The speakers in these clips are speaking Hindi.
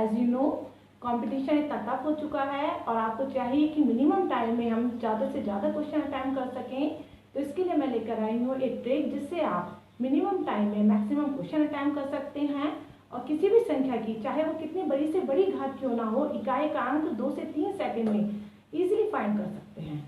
एज यू नो कंपटीशन इतना टफ हो चुका है और आपको चाहिए कि मिनिमम टाइम में हम ज़्यादा से ज़्यादा क्वेश्चन अटैम्प्ट कर सकें। तो इसके लिए मैं लेकर आई हूँ एक ट्रिक जिससे आप मिनिमम टाइम में मैक्सिमम क्वेश्चन अटैम्प्ट कर सकते हैं और किसी भी संख्या की, चाहे वो कितनी बड़ी से बड़ी घात क्यों ना हो, इकाई का अंक 2 से 3 सेकंड में इजीली फाइंड कर सकते हैं।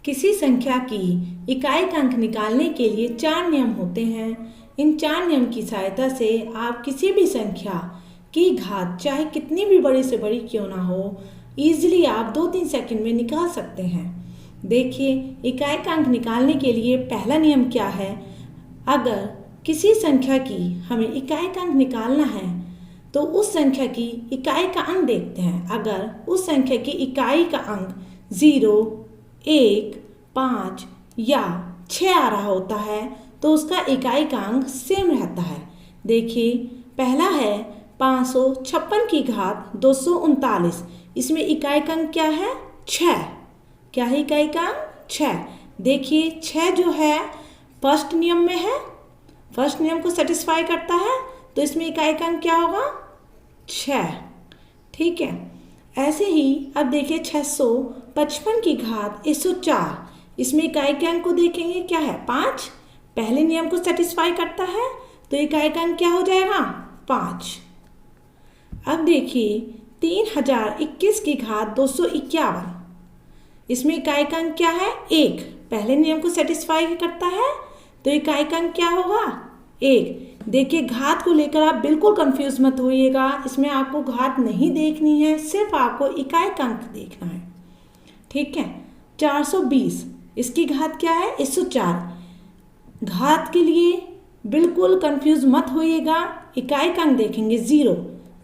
किसी संख्या की इकाई का अंक निकालने के लिए 4 नियम होते हैं। इन 4 नियम की सहायता से आप किसी भी संख्या की घात चाहे कितनी भी बड़ी से बड़ी क्यों ना हो, ईजिली आप 2-3 सेकंड में निकाल सकते हैं। देखिए, इकाई का अंक निकालने के लिए पहला नियम क्या है। अगर किसी संख्या की हमें इकाई का अंक निकालना है तो उस संख्या की इकाई का अंक देखते हैं। अगर उस संख्या की इकाई का अंक 0, 1, 5 या 6 आ रहा होता है तो उसका इकाई का अंक सेम रहता है। देखिए, पहला है 556 की घात 239। इसमें इकाई का अंक क्या है? 6। क्या है इकाई का अंक? 6। देखिए, 6 जो है फर्स्ट नियम में है, फर्स्ट नियम को सेटिस्फाई करता है, तो इसमें इकाई का अंक क्या होगा? 6। ठीक है। ऐसे ही अब देखिए 655 की घात 104। इसमें इकाई के अंक को देखेंगे, क्या है? 5। पहले नियम को सेटिस्फाई करता है तो इकाई का अंक क्या हो जाएगा? 5। अब देखिए 3021 की घात 251। इसमें इकाई का अंक क्या है? 1। पहले नियम को सेटिस्फाई करता है तो इकाई का अंक क्या होगा? 1। देखिए, घात को लेकर आप बिल्कुल कंफ्यूज मत होइएगा। इसमें आपको घात नहीं देखनी है, सिर्फ आपको इकाई का अंक देखना है। ठीक है। 420, इसकी घात क्या है? 104। घात के लिए बिल्कुल कंफ्यूज मत होइएगा, इकाई का अंक देखेंगे 0।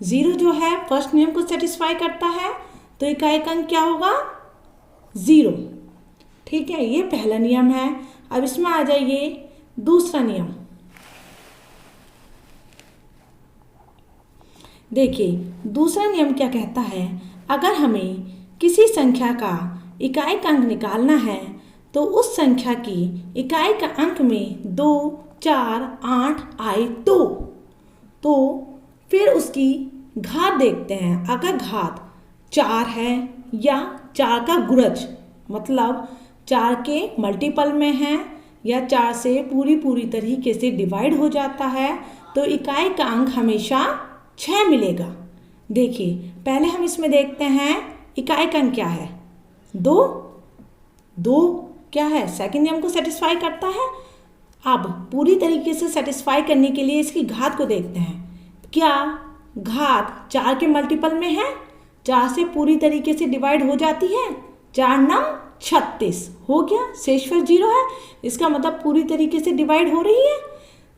0 जो है फर्स्ट नियम को सेटिस्फाई करता है तो इकाई का अंक क्या होगा? 0। ठीक है, ये पहला नियम है। अब इसमें आ जाइए दूसरा नियम। देखिए, दूसरा नियम क्या कहता है। अगर हमें किसी संख्या का इकाई का अंक निकालना है तो उस संख्या की इकाई का अंक में 2, 4, 8 आए तो फिर उसकी घात देखते हैं। अगर घात 4 है या 4 का गुणज, मतलब 4 के मल्टीपल में है या 4 से पूरी तरीके से डिवाइड हो जाता है तो इकाई का अंक हमेशा 6 मिलेगा। देखिए, पहले हम इसमें देखते हैं इकाई का अंक क्या है? 2। 2 क्या है? सेकंड नियम को सेटिस्फाई करता है। अब पूरी तरीके से सेटिस्फाई करने के लिए इसकी घात को देखते हैं। क्या घात 4 के मल्टीपल में है? 4 से पूरी तरीके से डिवाइड हो जाती है। 4 9 36 हो गया, शेषफल 0 है, इसका मतलब पूरी तरीके से डिवाइड हो रही है।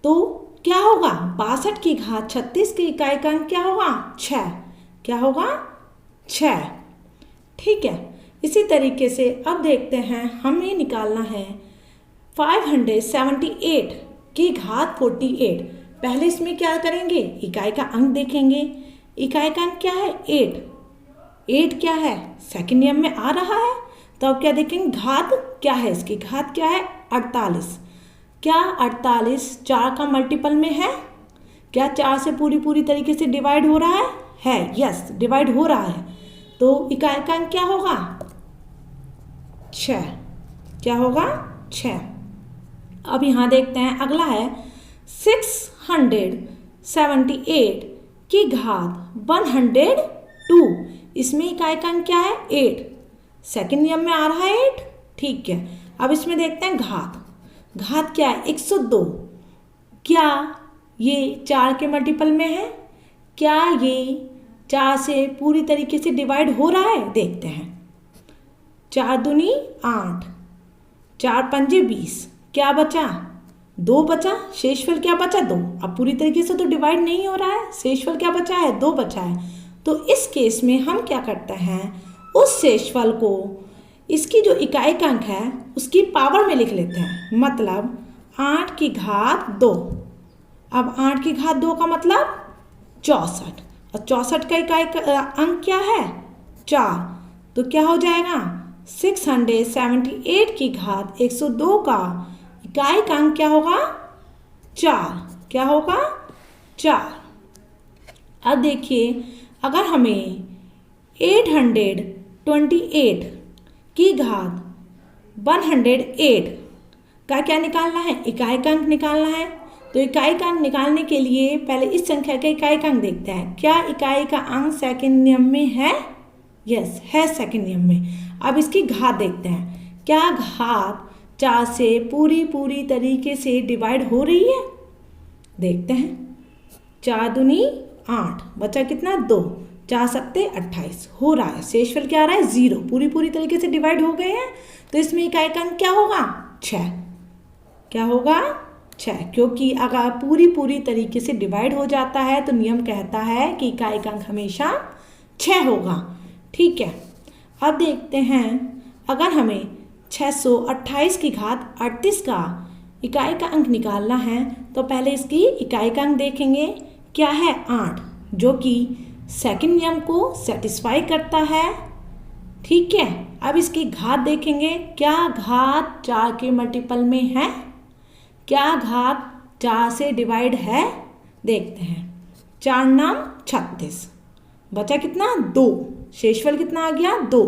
तो क्या होगा? 62 की घात 36 की इकाई का अंक क्या होगा? 6। क्या होगा? 6। ठीक है। इसी तरीके से अब देखते हैं, हमें निकालना है 578 की घात 48। पहले इसमें क्या करेंगे? इकाई का अंक देखेंगे। इकाई का अंक क्या है? 8। 8 क्या है? सेकंड नियम में आ रहा है, तो अब क्या देखेंगे? घात क्या है? इसकी घात क्या है? 48। क्या 48 4 का मल्टीपल में है? क्या 4 से पूरी तरीके से डिवाइड हो रहा है? यस, डिवाइड हो रहा है। तो इकाई का अंक क्या होगा? 6। क्या होगा? 6। अब यहाँ देखते हैं, अगला है 678 की घात 102। इसमें इकाई का अंक क्या है? 8। सेकंड नियम में आ रहा है 8। ठीक है। अब इसमें देखते हैं घात क्या है? 102। क्या ये 4 के मल्टीपल में है? क्या ये 4 से पूरी तरीके से डिवाइड हो रहा है? देखते हैं। 4 दूनी 8, 4 पंजे 20, क्या बचा? 2 बचा। शेषफल क्या बचा? 2। अब पूरी तरीके से तो डिवाइड नहीं हो रहा है, शेषफल क्या बचा है? 2 बचा है। तो इस केस में हम क्या करते हैं, उस शेषफल को इसकी जो इकाई का अंक है उसकी पावर में लिख लेते हैं। मतलब 8 की घात 2। अब 8 की घात 2 का मतलब 64, और 64 का इकाई का अंक क्या है? 4। तो क्या हो जाएगा? 678 की घात 102 का इकाई अंक क्या होगा? 4। क्या होगा? 4। अब देखिए, अगर हमें 828 की घात 108 का क्या निकालना है? इकाई अंक निकालना है। तो इकाई अंक निकालने के लिए पहले इस संख्या का इकाई अंक देखते हैं। क्या इकाई का अंक सेकंड नियम में है? यस, है सेकंड नियम में। अब इसकी घात देखते हैं। क्या घात 4 से पूरी तरीके से डिवाइड हो रही है? देखते हैं। 4 दूनी 8, बचा कितना? 2। 4 सत्ते 28 हो रहा है। शेषफल क्या आ रहा है? 0। पूरी तरीके से डिवाइड हो गए हैं। तो इसमें इकाई अंक क्या होगा? 6। क्या होगा? 6। क्योंकि अगर पूरी तरीके से डिवाइड हो जाता है तो नियम कहता है कि इकाई अंक हमेशा 6 होगा। ठीक है। अब देखते हैं, अगर हमें 628 की घात 38 का इकाई का अंक निकालना है तो पहले इसकी इकाई का अंक देखेंगे। क्या है? 8, जो कि सेकंड नियम को सेटिस्फाई करता है। ठीक है। अब इसकी घात देखेंगे। क्या घात 4 के मल्टीपल में है? क्या घात 4 से डिवाइड है? देखते हैं। 4 नाम 36, बचा कितना? 2। शेषफल कितना आ गया? 2।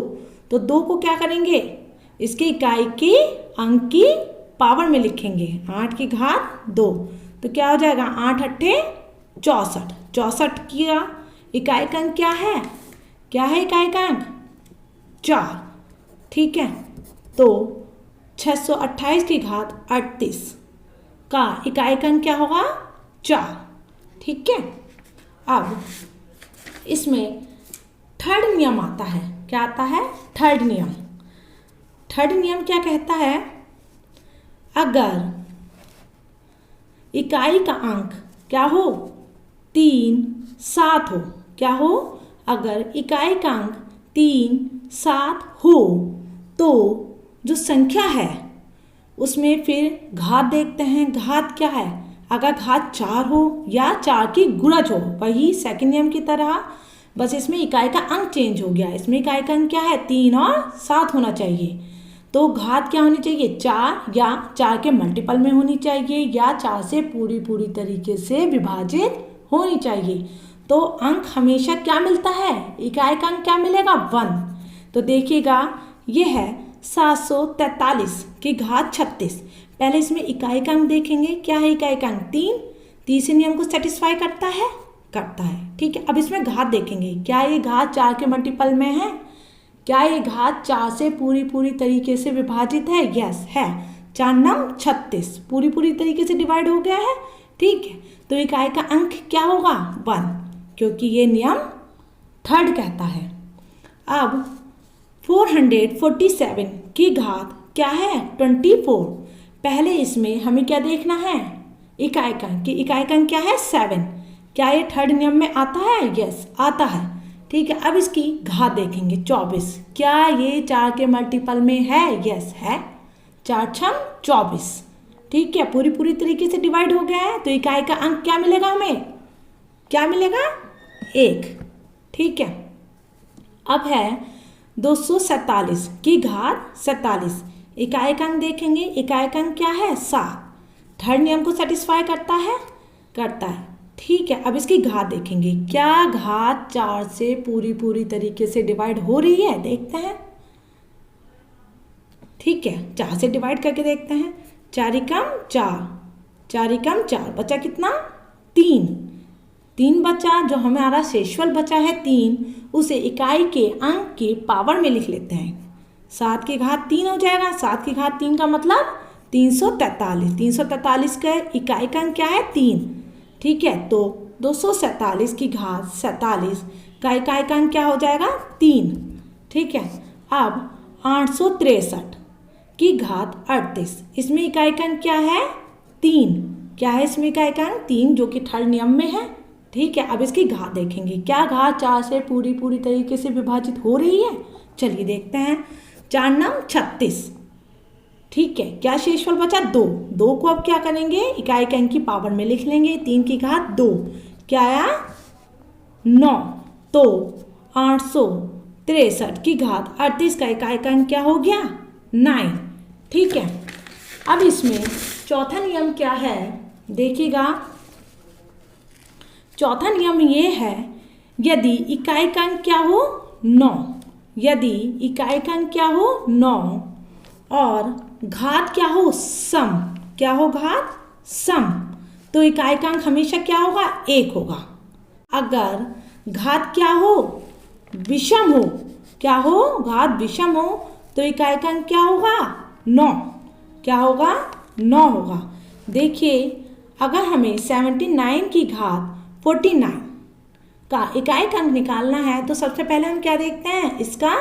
तो 2 को क्या करेंगे? इसके इकाई के अंक की पावर में लिखेंगे। 8 की घात 2, तो क्या हो जाएगा? 8 अट्ठे 64। 64 किया इकाई का अंक क्या है? क्या है इकाई का अंक? 4। ठीक है। तो 628 की घात 38 का इकाई का अंक क्या होगा? 4। ठीक है। अब इसमें थर्ड नियम आता है। क्या आता है? थर्ड नियम। थर्ड नियम क्या कहता है? अगर इकाई का अंक क्या हो? 3, 7 हो। क्या हो? अगर इकाई का अंक 3, 7 हो तो जो संख्या है उसमें फिर घात देखते हैं। घात क्या है? अगर घात 4 हो या 4 की गुणज हो, वही सेकंड नियम की तरह, बस इसमें इकाई का अंक चेंज हो गया। इसमें इकाई का अंक क्या है? 3 और 7 होना चाहिए। तो घात क्या होनी चाहिए? 4 या 4 के मल्टीपल में होनी चाहिए या 4 से पूरी तरीके से विभाजित होनी चाहिए। तो अंक हमेशा क्या मिलता है? इकाई का अंक क्या मिलेगा? 1। तो देखिएगा, ये है 743 की घात 36। पहले इसमें इकाई का अंक देखेंगे। क्या है इकाई का अंक? 3। तीसरे नियम को सेटिस्फाई करता है? करता है। ठीक है। अब इसमें घात देखेंगे। क्या ये घात 4 के मल्टीपल में है? क्या ये घात 4 से पूरी तरीके से विभाजित है? यस, है। 4 नम 36 पूरी तरीके से डिवाइड हो गया है। ठीक है। तो इकाई का अंक क्या होगा? 1, क्योंकि ये नियम थर्ड कहता है। अब 447 की घात क्या है? 24। पहले इसमें हमें क्या देखना है? इकाई का अंक। इकाई का अंक क्या है? 7। क्या ये थर्ड नियम में आता है? यस, आता है। ठीक है। अब इसकी घात देखेंगे। 24। क्या ये 4 के मल्टीपल में है? यस, है। 4 छम 24। ठीक है। पूरी तरीके से डिवाइड हो गया है। तो इकाई का अंक क्या मिलेगा हमें? क्या मिलेगा? 1। ठीक है। अब है 247 की घात 47। इकाई का अंक देखेंगे। इकाई का अंक क्या है? 7। थर्ड नियम को सेटिस्फाई करता है? करता है। ठीक है। अब इसकी घात देखेंगे। क्या घात 4 से पूरी तरीके से डिवाइड हो रही है? देखते हैं। ठीक है। 4 से डिवाइड करके देखते हैं। 4 एकम 4, 4 एकम 4, बचा कितना? 3। 3 बचा। जो हमारा शेषफल बचा है 3, उसे इकाई के अंक की पावर में लिख लेते हैं। 7 की घात 3 हो जाएगा। 7 की घात 3 का मतलब 343। 343 का इकाई का अंक क्या है? 3। ठीक है। तो 247 की घात 47 का इकाई का अंक क्या हो जाएगा? 3। ठीक है। अब 863 की घात 38। इसमें इकाई का अंक क्या है? 3। क्या है इसमें इकाई का अंक? 3, जो कि थर्ड नियम में है। ठीक है। अब इसकी घात देखेंगे। क्या घात 4 से पूरी तरीके से विभाजित हो रही है? चलिए देखते हैं। 4 नम 36। ठीक है। क्या शेषफल बचा? 2। 2 को अब क्या करेंगे? इकाई के अंक की पावर में लिख लेंगे। 3 की घात 2, क्या आया? 9। तो 863 63 की घात 38 का इकाई अंक क्या हो गया? 9। ठीक है, अब इसमें चौथा नियम क्या है देखिएगा। चौथा नियम ये है, यदि इकाई अंक क्या हो? 9, यदि इकाई अंक क्या हो? 9 और घात क्या हो? सम। क्या हो? घात सम। तो इकाई अंक हमेशा क्या होगा? 1 होगा। अगर घात क्या हो? विषम हो। क्या हो? घात विषम हो तो इकाई अंक क्या होगा? 9। क्या होगा? 9 होगा। देखिए, अगर हमें 79 की घात 49 का इकाई अंक निकालना है तो सबसे पहले हम क्या देखते हैं? इसका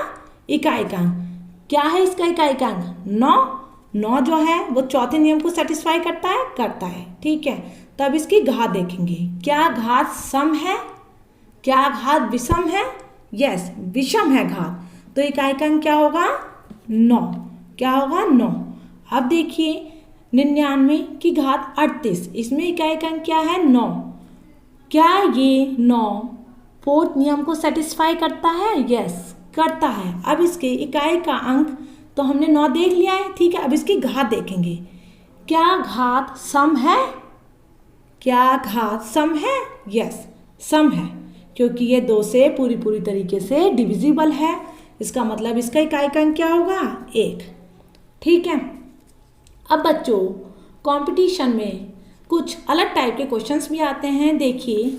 इकाई अंक। क्या है इसका इकाई अंक? 9। 9 जो है वो चौथे नियम को सेटिस्फाई करता है? करता है। ठीक है, तो अब इसकी घात देखेंगे। क्या घात सम है? क्या घात विषम है? यस, विषम है घात, तो इकाई अंक क्या होगा? 9। क्या होगा? 9। अब देखिए 99 की घात 38, इसमें इकाई अंक क्या है? 9। क्या ये 9 फोर्थ नियम को सेटिस्फाई करता है? यस, करता है। अब इसके इकाई का अंक तो हमने 9 देख लिया है। ठीक है, अब इसकी घात देखेंगे। क्या घात सम है? क्या घात सम है? यस, सम है, क्योंकि ये 2 से पूरी तरीके से डिविजिबल है। इसका मतलब इसका इकाई अंक क्या होगा? 1। ठीक है, अब बच्चों कंपटीशन में कुछ अलग टाइप के क्वेश्चंस भी आते हैं। देखिए,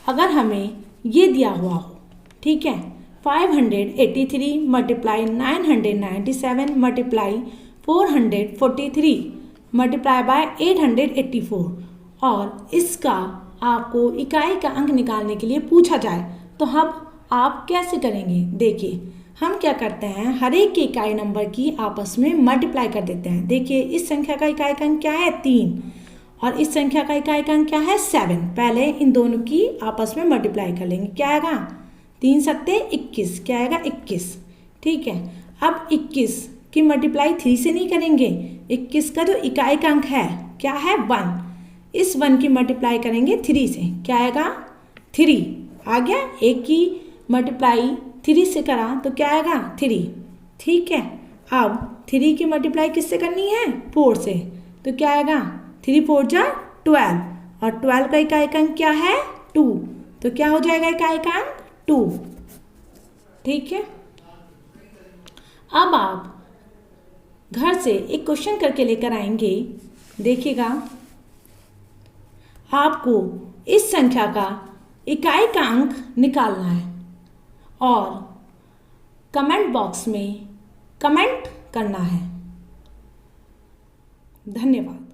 अगर हमें ये दिया हुआ हो, ठीक है, 583 मल्टीप्लाई 997 मल्टीप्लाई 443 मल्टीप्लाई बाय 884 और इसका आपको इकाई का अंक निकालने के लिए पूछा जाए तो हम आप कैसे करेंगे? देखिए, हम क्या करते हैं, हर एक के इकाई नंबर की आपस में मल्टीप्लाई कर देते हैं। देखिए, इस संख्या का इकाई अंक क्या है? 3 और इस संख्या का इकाई अंक क्या है? 7। पहले इन दोनों की आपस में मल्टीप्लाई कर लेंगे। क्या आएगा? 3 सत्ते 21। क्या आएगा? 21। ठीक है, अब 21 की मल्टीप्लाई 3 से नहीं करेंगे। 21 का जो इकाई अंक है क्या है? 1। इस 1 की मल्टीप्लाई करेंगे 3 से। क्या आएगा? 3 आ गया। 1 की मल्टीप्लाई 3 से करा तो क्या आएगा? 3। ठीक है, अब 3 की मल्टीप्लाई किससे करनी है? 4 से, तो क्या आएगा? 3 4 जा 12 और 12 का इकाई अंक क्या है? 2, तो क्या हो जाएगा इकाई अंक? 2। ठीक है, अब आप घर से एक क्वेश्चन करके लेकर आएंगे। देखिएगा, आपको इस संख्या का इकाई का अंक निकालना है और कमेंट बॉक्स में कमेंट करना है। धन्यवाद।